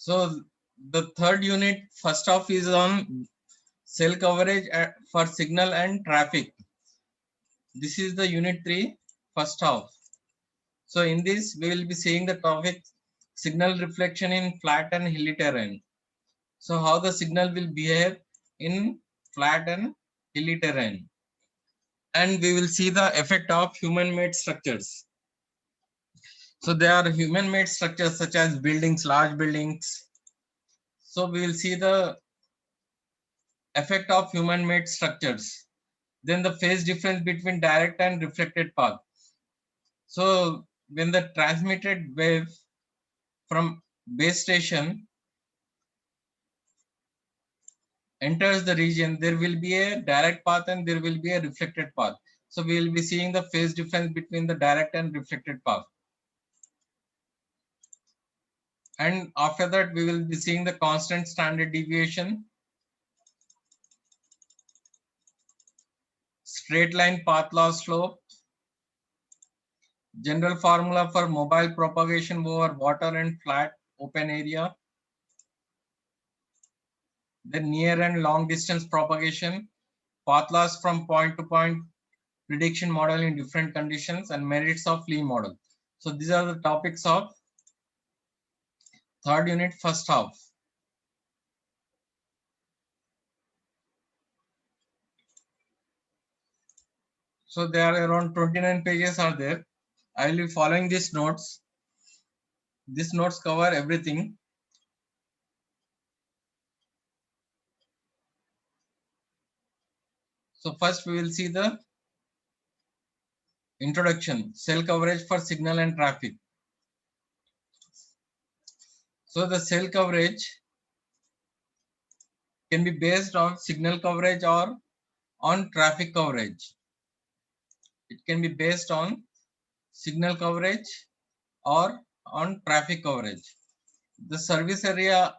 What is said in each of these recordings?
So the third unit, first off, is on cell coverage for signal and traffic. This is the unit 3, first half. So in this, we will be seeing the topic signal reflection in flat and hilly terrain. So how the signal will behave in flat and hilly terrain. And we will see the effect of human-made structures. So there are human-made structures such as buildings, large buildings. So we will see the effect of human-made structures. Then the phase difference between direct and reflected path. So when the transmitted wave from base station enters the region, there will be a direct path and there will be a reflected path. So we will be seeing the phase difference between the direct and reflected path. And after that, we will be seeing the constant standard deviation, straight line path loss slope, general formula for mobile propagation over water and flat open area, the near and long distance propagation, path loss from point to point prediction model in different conditions, and merits of Lee model. So these are the topics of third unit, first half. So there are around 29 pages are there. I will be following these notes. These notes cover everything. So first we will see the introduction, cell coverage for signal and traffic. So the cell coverage can be based on signal coverage or on traffic coverage. It can be based on signal coverage or on traffic coverage. The service area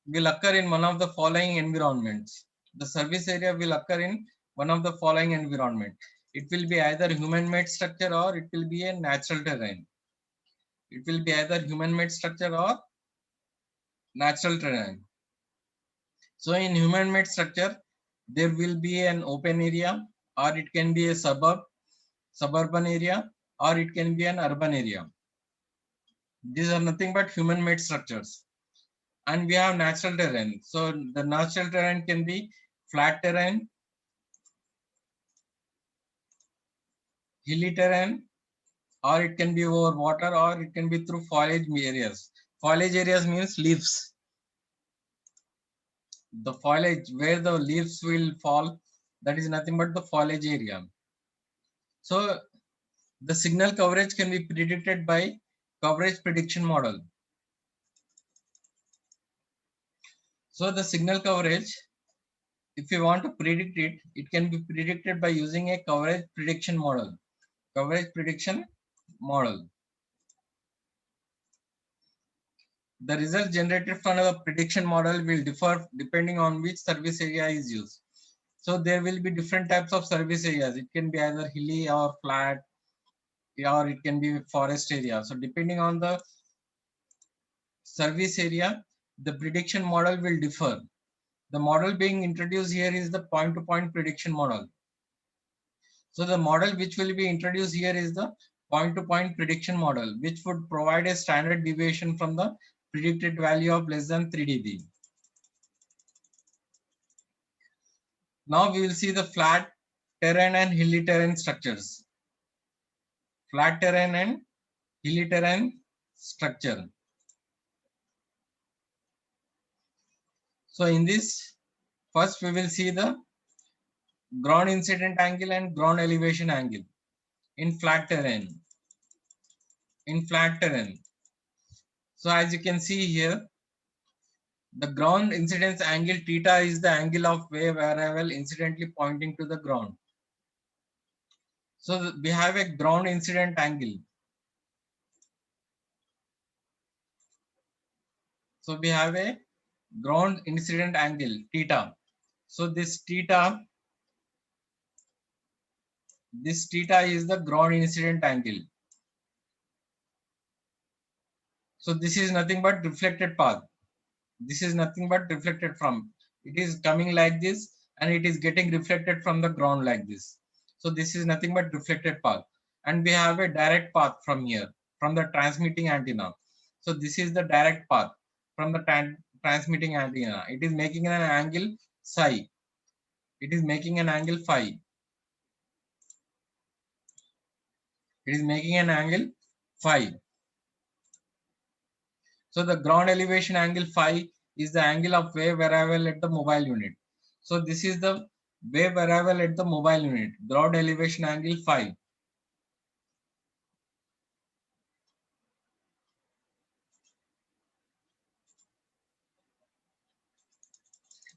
will occur in one of the following environments. The service area will occur in one of the following environment. It will be either human-made structure or it will be a natural terrain. It will be either human-made structure or natural terrain. So in human-made structure, there will be an open area, or it can be a suburban area, or it can be an urban area. These are nothing but human-made structures. And we have natural terrain. So the natural terrain can be flat terrain, hilly terrain, or it can be over water, or it can be through foliage areas. Foliage areas means leaves. The foliage where the leaves will fall, that is nothing but the foliage area. So the signal coverage can be predicted by coverage prediction model. So the signal coverage, if you want to predict it, it can be predicted by using a coverage prediction model. Coverage prediction model. The result generated from the prediction model will differ depending on which service area is used. So there will be different types of service areas. It can be either hilly or flat, or it can be forest area. So depending on the service area, the prediction model will differ. The model being introduced here is the point-to-point prediction model. So the model which will be introduced here is the point-to-point prediction model, which would provide a standard deviation from the predicted value of less than 3 dB. Now we will see the flat terrain and hilly terrain structures. Flat terrain and hilly terrain structure. So in this, first we will see the ground incident angle and ground elevation angle in flat terrain. In flat terrain. So as you can see here, the ground incidence angle theta is the angle of wave arrival incidentally pointing to the ground. So we have a ground incident angle. So we have a ground incident angle theta. So this theta is the ground incident angle. So this is nothing but reflected path. This is nothing but reflected from. It is coming like this and it is getting reflected from the ground like this. So this is nothing but reflected path. And we have a direct path from here, from the transmitting antenna. So this is the direct path from the transmitting antenna. It is making an angle psi. It is making an angle phi. It is making an angle phi. So the ground elevation angle phi is the angle of wave arrival at the mobile unit. So this is the wave arrival at the mobile unit, ground elevation angle phi.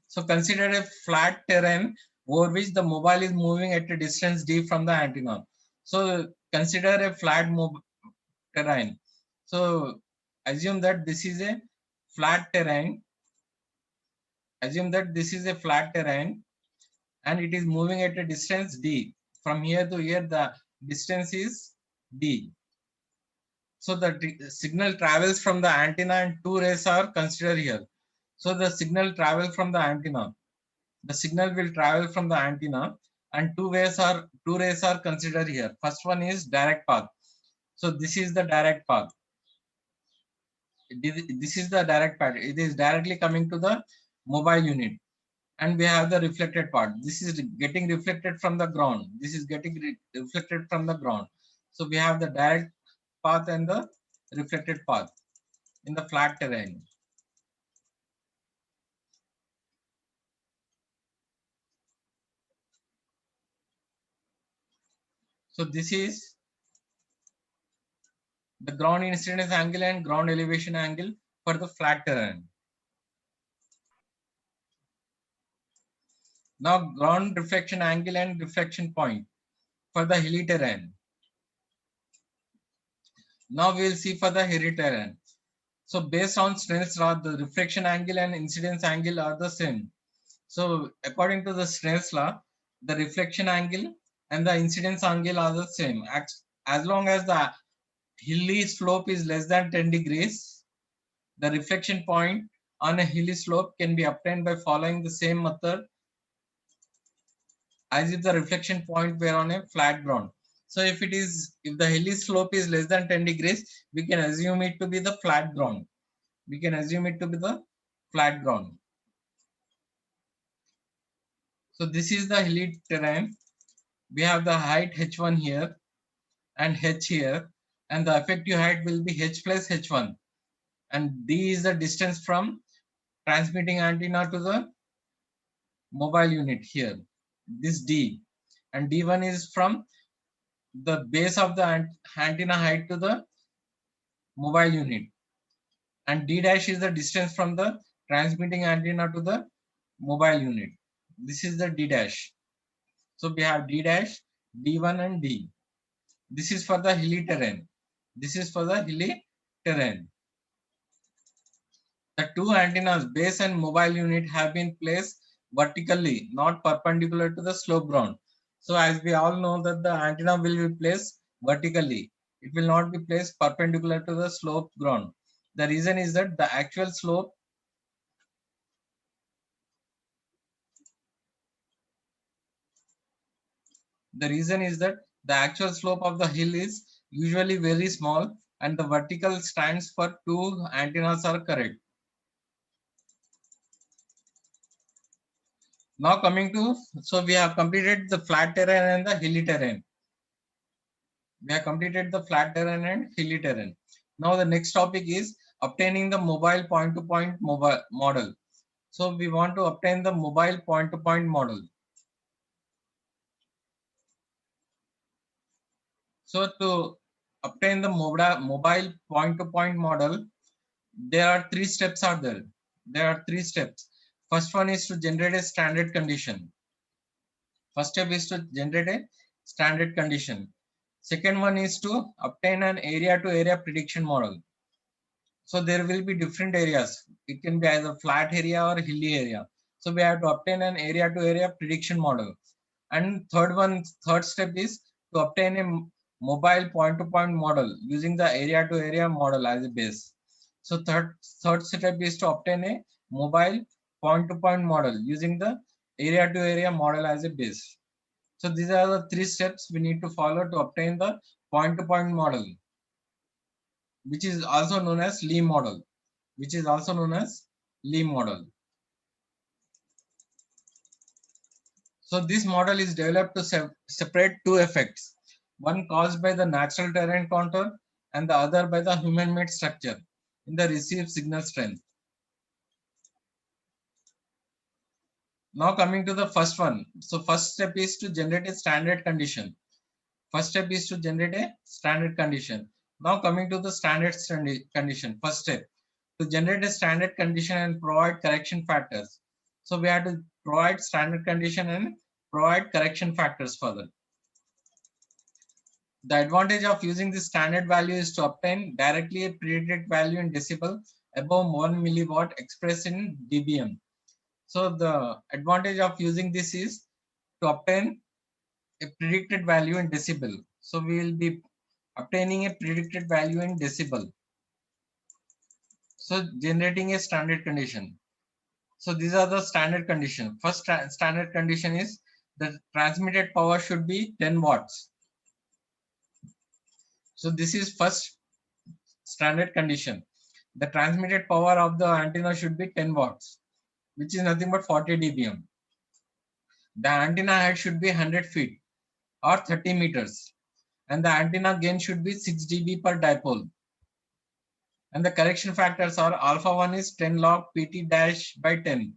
So consider a flat terrain over which the mobile is moving at a distance d from the antenna. So consider a flat terrain. So assume that this is a flat terrain. Assume that this is a flat terrain and it is moving at a distance d. From here to here, the distance is d. So the signal travels from the antenna and two rays are considered here. So the signal travels from the antenna. The signal will travel from the antenna and two rays are considered here. First one is direct path. So this is the direct path. This is the direct path. It is directly coming to the mobile unit. And we have the reflected part. This is getting reflected from the ground. This is getting reflected from the ground. So we have the direct path and the reflected path in the flat terrain. So this is the ground incidence angle and ground elevation angle for the flat terrain. Now ground reflection angle and reflection point for the hilly terrain. Now we will see for the hilly terrain. So based on Snell's law, the reflection angle and incidence angle are the same. So according to the Snell's law, the reflection angle and the incidence angle are the same. As long as the hilly slope is less than 10 degrees, the reflection point on a hilly slope can be obtained by following the same method as if the reflection point were on a flat ground. So if the hilly slope is less than 10 degrees, we can assume it to be the flat ground. We can assume it to be the flat ground. So this is the hilly terrain. We have the height h1 here and h here, and the effective height will be h plus h1. And d is the distance from transmitting antenna to the mobile unit here. This d, and d1 is from the base of the antenna height to the mobile unit, and d dash is the distance from the transmitting antenna to the mobile unit. This is the d dash. So we have d dash, d1 and d. This is for the hilly terrain. This is for the hilly terrain. The two antennas, base and mobile unit, have been placed vertically, not perpendicular to the slope ground. So as we all know that the antenna will be placed vertically. It will not be placed perpendicular to the slope ground. The reason is that the actual slope of the hill is usually very small and the vertical stands for two antennas are correct. Now coming to, so we have completed the flat terrain and the hilly terrain. We have completed the flat terrain and hilly terrain. Now the next topic is obtaining the mobile point-to-point model. So we want to obtain the mobile point-to-point model. So to obtain the mobile point-to-point model, there are three steps are there. There are three steps. First one is to generate a standard condition. First step is to generate a standard condition. Second one is to obtain an area to area prediction model. So there will be different areas. It can be either flat area or hilly area. So we have to obtain an area to area prediction model. And third step is to obtain a mobile point to point model using the area to area model as a base. So third step is to obtain a mobile point-to-point model using the area-to-area model as a base. So these are the three steps we need to follow to obtain the point-to-point model, which is also known as Lee model, which is also known as Lee model. So this model is developed to separate two effects, one caused by the natural terrain contour and the other by the human-made structure in the received signal strength. Now coming to the first one. So first step is to generate a standard condition. First step is to generate a standard condition. Now coming to the standard condition. First step, to generate a standard condition and provide correction factors. So we have to provide standard condition and provide correction factors for that. The advantage of using this standard value is to obtain directly a predicted value in decibel above 1 milliwatt expressed in dBm. So the advantage of using this is to obtain a predicted value in decibel. So we will be obtaining a predicted value in decibel. So generating a standard condition. So these are the standard condition. First standard condition is the transmitted power should be 10 watts. So this is first standard condition. The transmitted power of the antenna should be 10 watts, which is nothing but 40 dBm. The antenna height should be 100 feet or 30 meters. And the antenna gain should be 6 dB per dipole. And the correction factors are alpha 1 is 10 log PT dash by 10.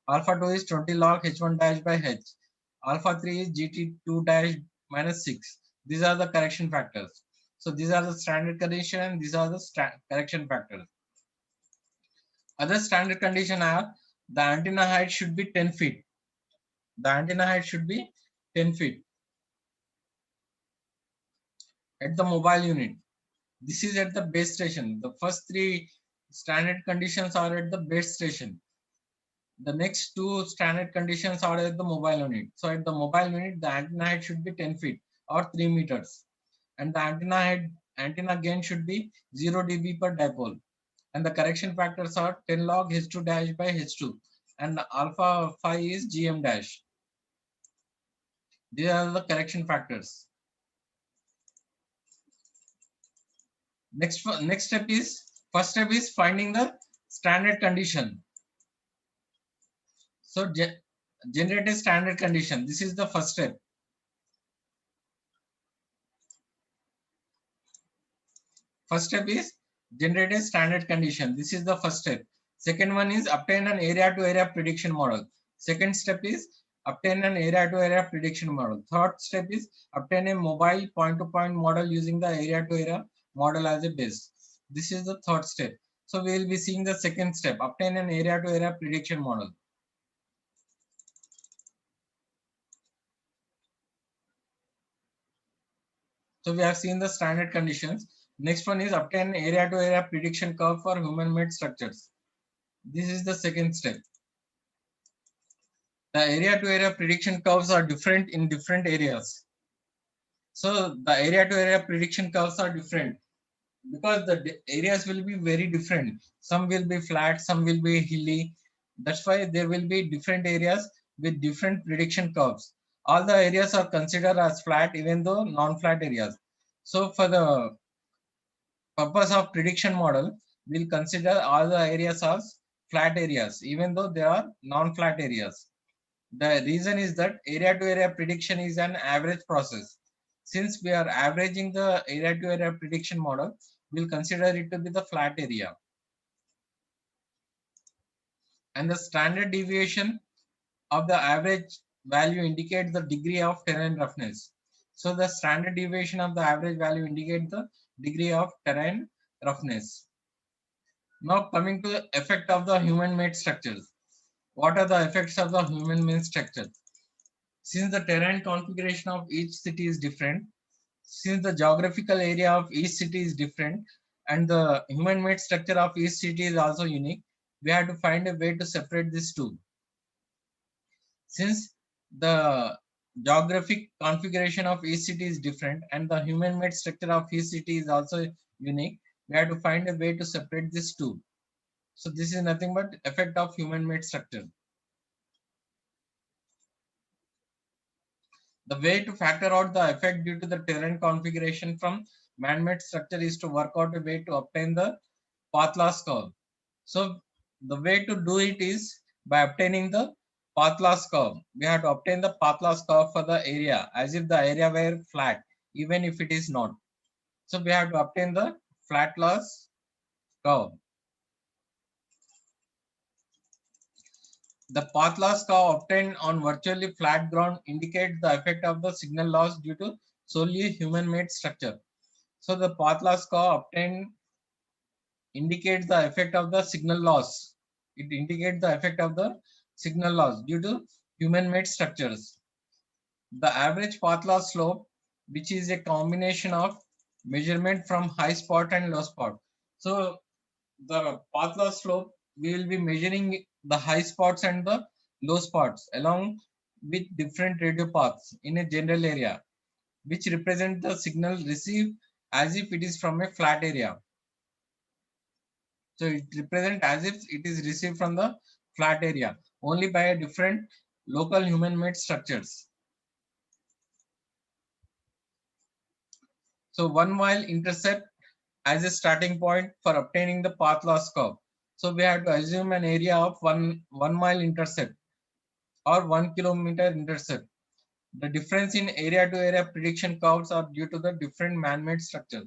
Alpha 2 is 20 log H1 dash by H. Alpha 3 is GT2 dash minus 6. These are the correction factors. So these are the standard condition and these are the correction factors. Other standard condition are the antenna height should be 10 feet. The antenna height should be 10 feet at the mobile unit. This is at the base station. The first three standard conditions are at the base station. The next two standard conditions are at the mobile unit. So at the mobile unit, the antenna height should be 10 feet or 3 meters. And the antenna gain should be 0 dB per dipole. And the correction factors are 10 log H2 dash by H2. And alpha 5 is GM dash. These are the correction factors. Next step is, first step is finding the standard condition. So generate a standard condition. This is the first step. First step is generate a standard condition. This is the first step. Second one is obtain an area to area prediction model. Second step is obtain an area to area prediction model. Third step is obtain a mobile point to point model using the area to area model as a base. This is the third step. So we will be seeing the second step, obtain an area to area prediction model. So we have seen the standard conditions. Next one is obtain area to area prediction curve for human made structures. This is the second step. The area to area prediction curves are different in different areas. So the area to area prediction curves are different because the areas will be very different. Some will be flat, some will be hilly. That's why there will be different areas with different prediction curves. All the areas are considered as flat even though non-flat areas. So for the purpose of prediction model, we'll consider all the areas as flat areas even though they are non-flat areas. The reason is that area to area prediction is an average process. Since we are averaging the area to area prediction model, we'll consider it to be the flat area. And the standard deviation of the average value indicates the degree of terrain roughness. So the standard deviation of the average value indicates the degree of terrain roughness. Now coming to the effect of the human made structures. What are the effects of the human made structure? Since the terrain configuration of each city is different, since the geographical area of each city is different, and the human-made structure of each city is also unique, we have to find a way to separate these two. Since the geographic configuration of each city is different and the human-made structure of each city is also unique, We have to find a way to separate these two. So this is nothing but effect of human-made structure. The way to factor out the effect due to the terrain configuration from man-made structure is to work out a way to obtain the path loss curve. So the way to do it is by obtaining the path loss curve. We have to obtain the path loss curve for the area as if the area were flat, even if it is not. So we have to obtain the flat loss curve. The path loss curve obtained on virtually flat ground indicates the effect of the signal loss due to solely human-made structure. So the path loss curve obtained indicates the effect of the signal loss. It indicates the effect of the signal loss due to human-made structures. The average path loss slope, which is a combination of measurement from high spot and low spot. So the path loss slope, we will be measuring the high spots and the low spots along with different radio paths in a general area, which represent the signal received as if it is from a flat area. So it represents as if it is received from the flat area only by a different local human-made structures. So 1 mile intercept as a starting point for obtaining the path loss curve. So we have to assume an area of 1 mile intercept or 1 kilometer intercept. The difference in area to area prediction curves are due to the different man-made structure.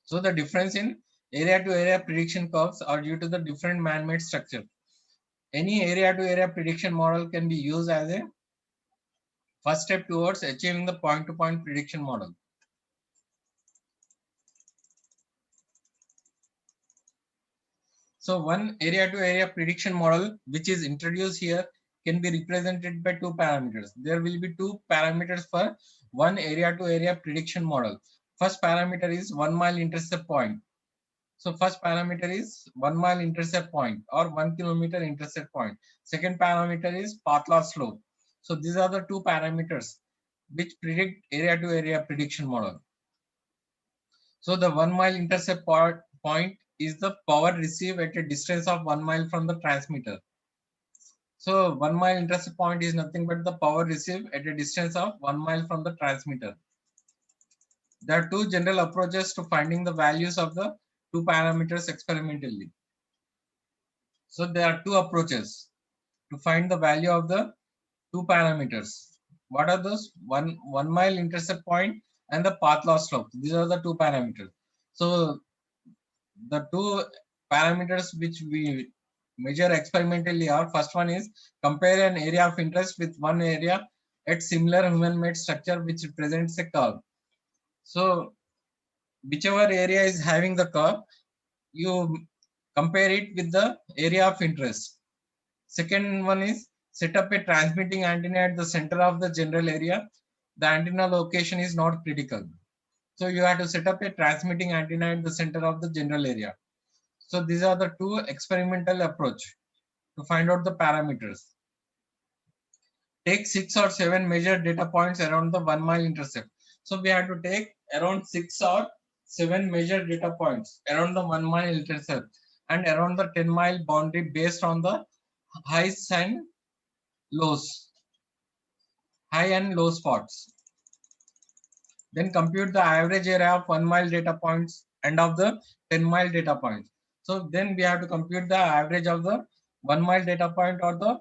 So the difference in area to area prediction curves are due to the different man-made structure. Any area to area prediction model can be used as a first step towards achieving the point to point prediction model. So one area to area prediction model which is introduced here can be represented by two parameters. There will be two parameters for one area to area prediction model. First parameter is 1 mile intercept point. So first parameter is 1 mile intercept point or 1 kilometer intercept point. Second parameter is path loss slope. So these are the two parameters which predict area to area prediction model. So the 1 mile intercept point is the power received at a distance of 1 mile from the transmitter. So 1 mile intercept point is nothing but the power received at a distance of 1 mile from the transmitter. There are two general approaches to finding the values of the two parameters experimentally. So there are two approaches to find the value of the two parameters. What are those? 1 mile intercept point and the path loss slope. These are the two parameters. So the two parameters which we measure experimentally are, first one is compare an area of interest with one area at similar human-made structure which represents a curve. So whichever area is having the curve, you compare it with the area of interest. Second one is set up a transmitting antenna at the center of the general area. The antenna location is not critical. So you have to set up a transmitting antenna at the center of the general area. So these are the two experimental approach to find out the parameters. Take 6 or 7 measured data points around the 1 mile intercept. So we have to take around 6 or 7 measured data points around the 1 mile intercept and around the 10-mile boundary based on the highs and lows, high and low spots. Then compute the average area of 1 mile data points and of the 10-mile data points. So then we have to compute the average of the 1 mile data point or the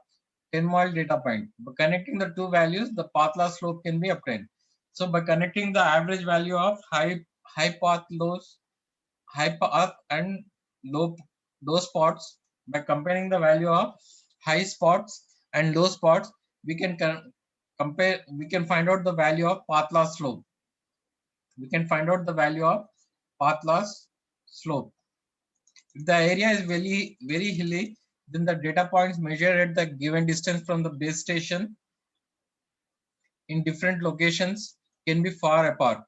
10-mile data point. By connecting the two values, the path loss slope can be obtained. So by connecting the average value of high path and low spots, by comparing the value of high spots and low spots, we can find out the value of path loss slope. We can find out the value of path loss slope. If the area is very hilly, then the data points measured at the given distance from the base station in different locations can be far apart.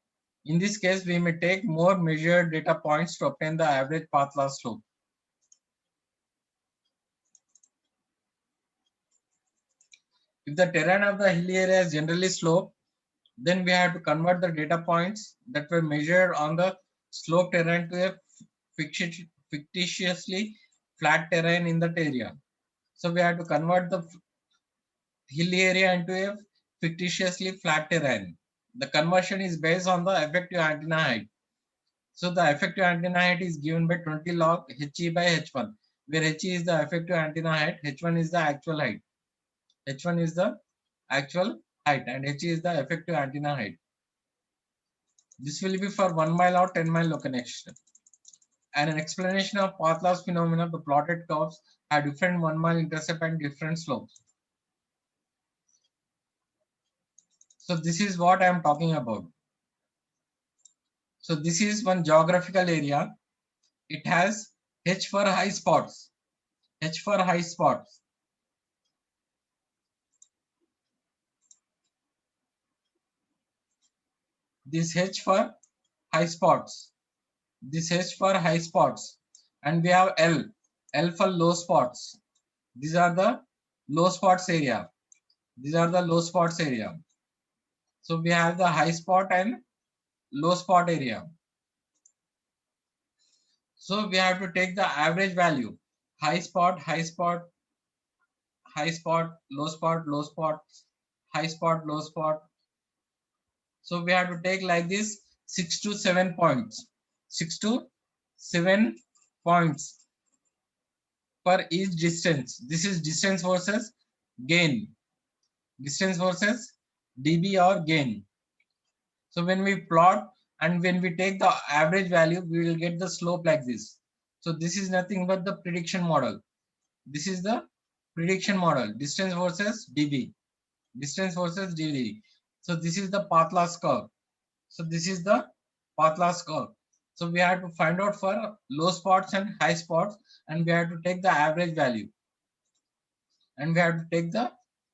In this case, we may take more measured data points to obtain the average path loss slope. If the terrain of the hilly area is generally slope, Then we have to convert the data points that were measured on the slope terrain to a fictitiously flat terrain in that area. So we have to convert the hilly area into a fictitiously flat terrain. The conversion is based on the effective antenna height. So the effective antenna height is given by 20 log He by H1, where He is the effective antenna height, H1 is the actual height. H1 is the actual height and He is the effective antenna height. This will be for 1 mile or 10 mile connection. And an explanation of path loss phenomena, the plotted curves have different 1 mile intercept and different slopes. So this is what I am talking about. So this is one geographical area. It has H for high spots. H for high spots. This H for high spots. This H for high spots. And we have L. L for low spots. These are the low spots area. These are the low spots area. So we have the high spot and low spot area. So we have to take the average value. High spot, high spot, high spot, low spot, low spot, high spot, low spot. So we have to take like this 6 to 7 points. 6 to 7 points per each distance. This is distance versus gain. Distance versus dB or gain. So when we plot and when we take the average value, we will get the slope like this. So this is nothing but the prediction model. This is the prediction model, distance versus dB. Distance versus dB. So this is the path loss curve. So this is the path loss curve. So we have to find out for low spots and high spots, and we have to take the average value. And we have to take the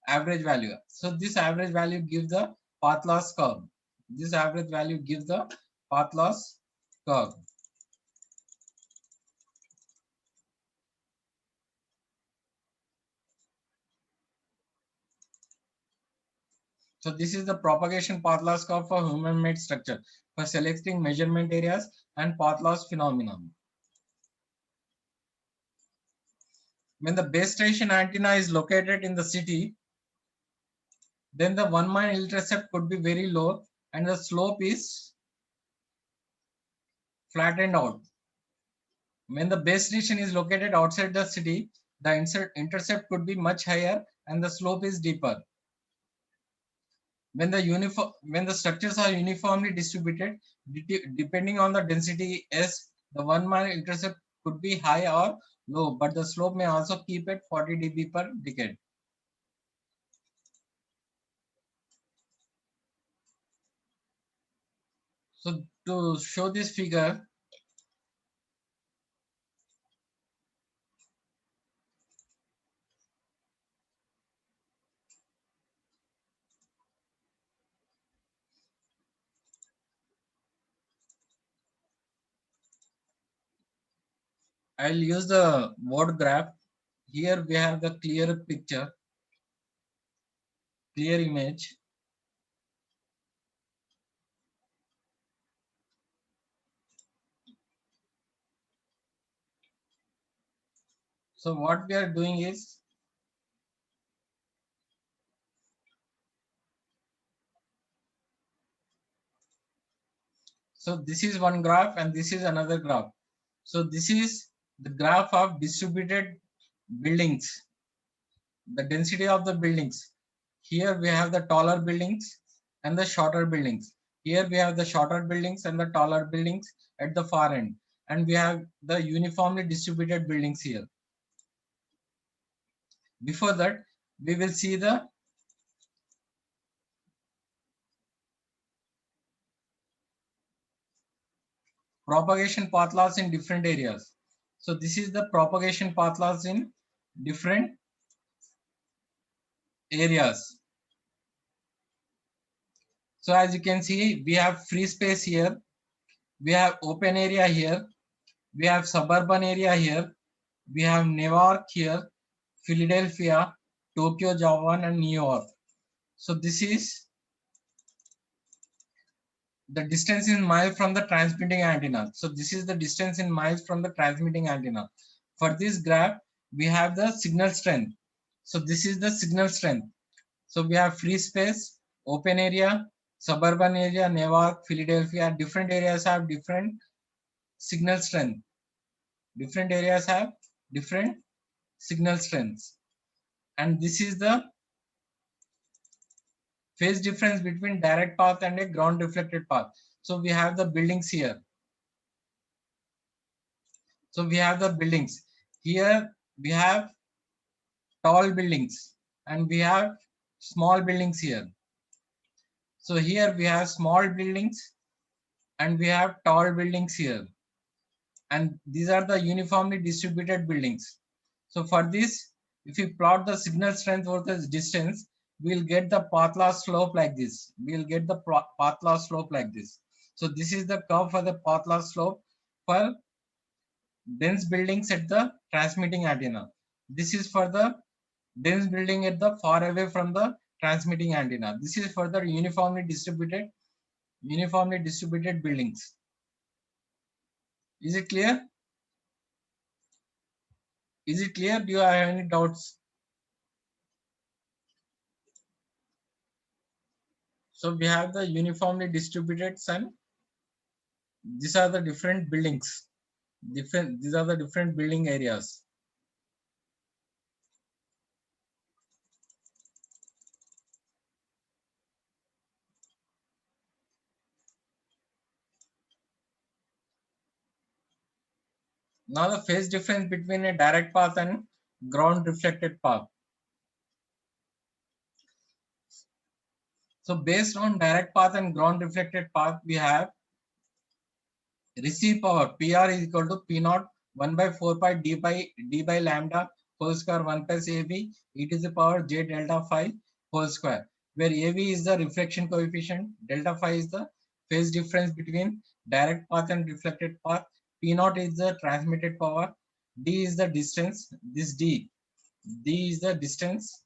average value. So this average value gives the path loss curve. This average value gives the path loss curve. So this is the propagation path loss curve for human-made structure for selecting measurement areas and path loss phenomenon. When the base station antenna is located in the city, then the 1 mile intercept could be very low and the slope is flattened out. When the base station is located outside the city, the intercept could be much higher and the slope is deeper. When the structures are uniformly distributed, depending on the density S, the 1 mile intercept could be high or low, but the slope may also keep at 40 dB per decade. So to show this figure, I'll use the word graph. Here we have the clear picture, clear image. So what we are doing is, so this is one graph and this is another graph. So this is the graph of distributed buildings, the density of the buildings. Here we have the taller buildings and the shorter buildings. Here we have the shorter buildings and the taller buildings at the far end. And we have the uniformly distributed buildings here. Before that, we will see the propagation path loss in different areas. So this is the propagation path loss in different areas. So as you can see, we have free space here, we have open area here, we have suburban area here, we have Newark here, Philadelphia, Tokyo, Japan, and New York. So this is the distance in miles from the transmitting antenna. So this is the distance in miles from the transmitting antenna. For this graph, we have the signal strength. So this is the signal strength. So we have free space, open area, suburban area, Newark, Philadelphia. Different areas have different signal strength. Different areas have different signal strengths. And this is the phase difference between direct path and a ground reflected path. So we have the buildings here. So we have the buildings. Here we have tall buildings and we have small buildings here. So here we have small buildings and we have tall buildings here. And these are the uniformly distributed buildings. So for this, if we plot the signal strength versus distance, we'll get the path loss slope like this. We'll get the path loss slope like this. So this is the curve for the path loss slope for dense buildings at the transmitting antenna. This is for the dense building at the far away from the transmitting antenna. This is for the uniformly distributed buildings. Is it clear? Is it clear? Do you have any doubts? So we have the uniformly distributed sun. These are the different buildings. These are the different building areas. Now the phase difference between a direct path and ground reflected path. So based on direct path and ground reflected path, we have receive power PR is equal to P naught 1 by 4 pi d by lambda whole square 1 plus AB e to the power j delta phi whole square, where AB is the reflection coefficient, delta phi is the phase difference between direct path and reflected path, P naught is the transmitted power, D is the distance, this D is the distance,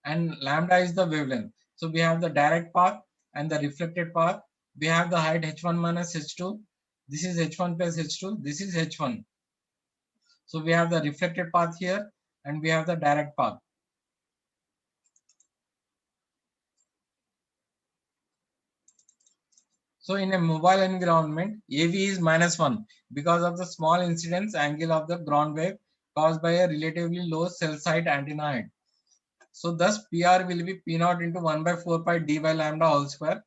and lambda is the wavelength. So we have the direct path and the reflected path. We have the height h1 minus h2. This is h1 plus h2. This is h1. So we have the reflected path here and we have the direct path. So in a mobile environment, AV is -1 because of the small incidence angle of the ground wave caused by a relatively low cell site antenna height. So thus PR will be P naught into 1 by 4 pi d by lambda whole square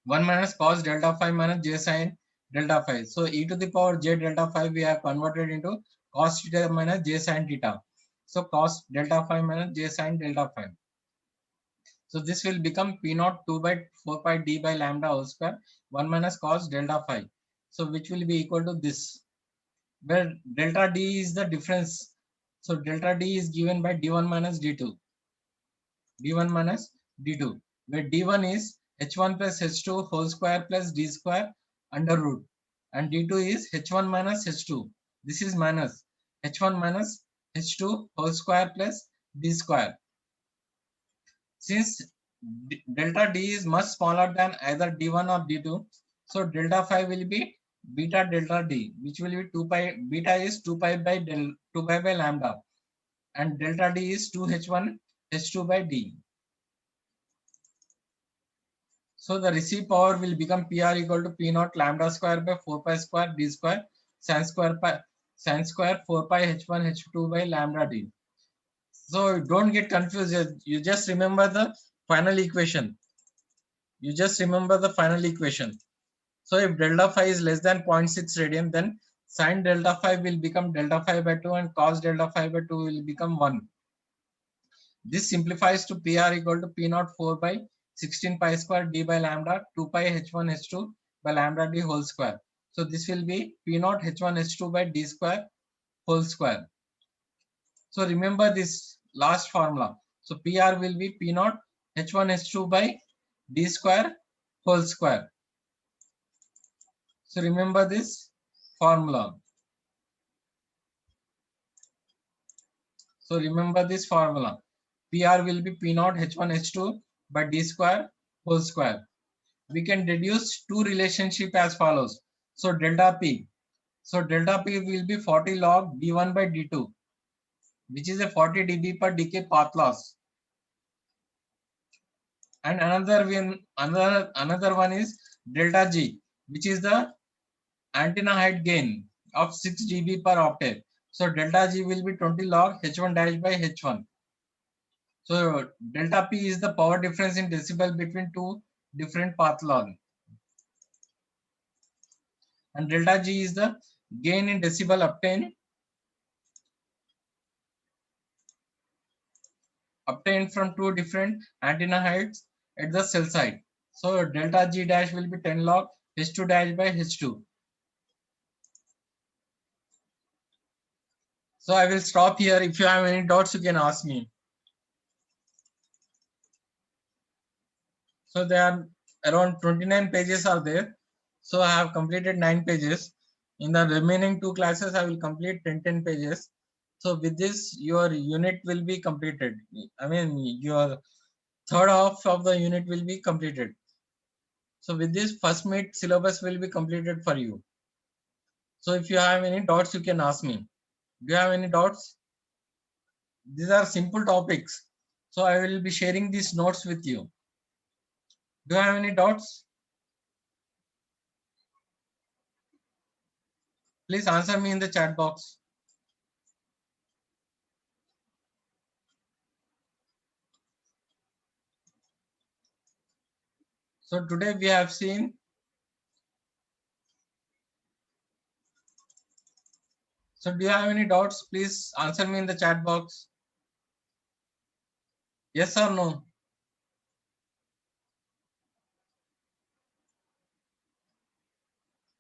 1 minus cos delta phi minus j sin delta phi. So e to the power j delta phi we have converted into cos theta minus j sin theta. So cos delta phi minus j sin delta phi. So this will become P naught 2 by 4 pi d by lambda whole square 1 minus cos delta phi. So which will be equal to this, where delta d is the difference. So delta d is given by d1 minus d2. d1 minus d2, where d1 is h1 plus h2 whole square plus d square under root, and d2 is h1 minus h2. This is minus h1 minus h2 whole square plus d square. Since delta d is much smaller than either d1 or d2, so delta phi will be beta delta d, which will be 2 pi. Beta is 2 pi by 2 pi by lambda, and delta d is 2h1 h2 by d. So the received power will become PR equal to P naught lambda square by 4 pi square d square sin square 4 pi h1 h2 by lambda d. So don't get confused. You just remember the final equation. You just remember the final equation. So if delta phi is less than 0.6 radian, then sin delta phi will become delta phi by 2 and cos delta phi by 2 will become 1. This simplifies to PR equal to P naught 4 by 16 pi square d by lambda 2 pi h1 h2 by lambda d whole square. So this will be P naught h1 h2 by d square whole square. So remember this last formula. So PR will be P naught h1 h2 by d square whole square. So remember this formula. So remember this formula. PR will be P naught H1 H2 by D square whole square. We can deduce two relationship as follows. So delta P. So delta P will be 40 log D1 by D2, which is a 40 dB per decay path loss. And another one is delta G, which is the antenna height gain of 6 dB per octave. So delta G will be 20 log H1 dash by H1. So delta P is the power difference in decibel between two different path log. And delta G is the gain in decibel obtained from two different antenna heights at the cell site. So delta G dash will be 10 log H2 dash by H2. So I will stop here. If you have any doubts, you can ask me. So there are around 29 pages are there. So I have completed 9 pages. In the remaining 2 classes, I will complete 10 pages. So with this, your unit will be completed. I mean, your third half of the unit will be completed. So with this, first mid syllabus will be completed for you. So if you have any doubts, you can ask me. Do you have any doubts? These are simple topics. So I will be sharing these notes with you. Do you have any doubts? Please answer me in the chat box. So today we have seen. So do you have any doubts? Please answer me in the chat box. Yes or no?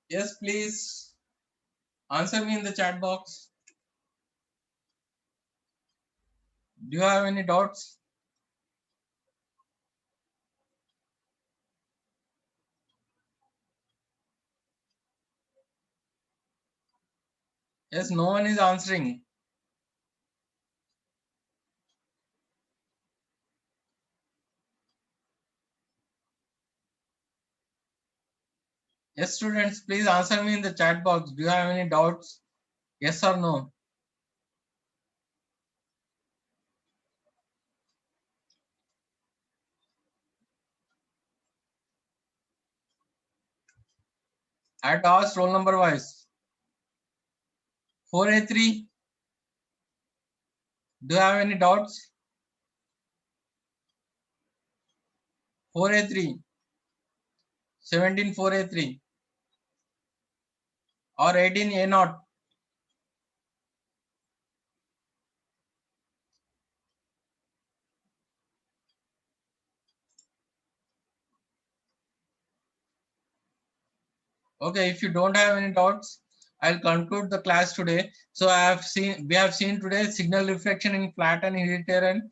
Yes, please answer me in the chat box. Do you have any doubts? Yes, no one is answering. Yes, students, please answer me in the chat box. Do you have any doubts? Yes or no? At ask roll number wise. 4A3. Do you have any doubts? 4A3. 17 4A3. Or 18 A0. Okay, if you don't have any doubts, I'll conclude the class today. So we have seen today signal reflection in flat and hilly terrain,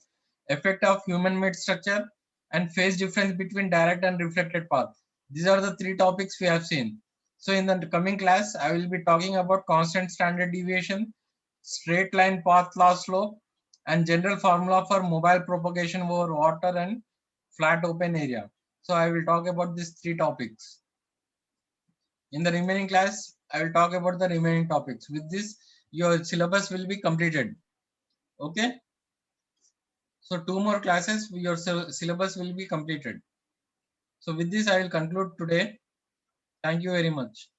effect of human-made structure, and phase difference between direct and reflected path. These are the 3 topics we have seen. So in the coming class, I will be talking about constant standard deviation, straight line path loss slope, and general formula for mobile propagation over water and flat open area. So I will talk about these 3 topics. In the remaining class, I will talk about the remaining topics. With this, your syllabus will be completed. Okay. So 2 more classes, your syllabus will be completed. So with this, I will conclude today. Thank you very much.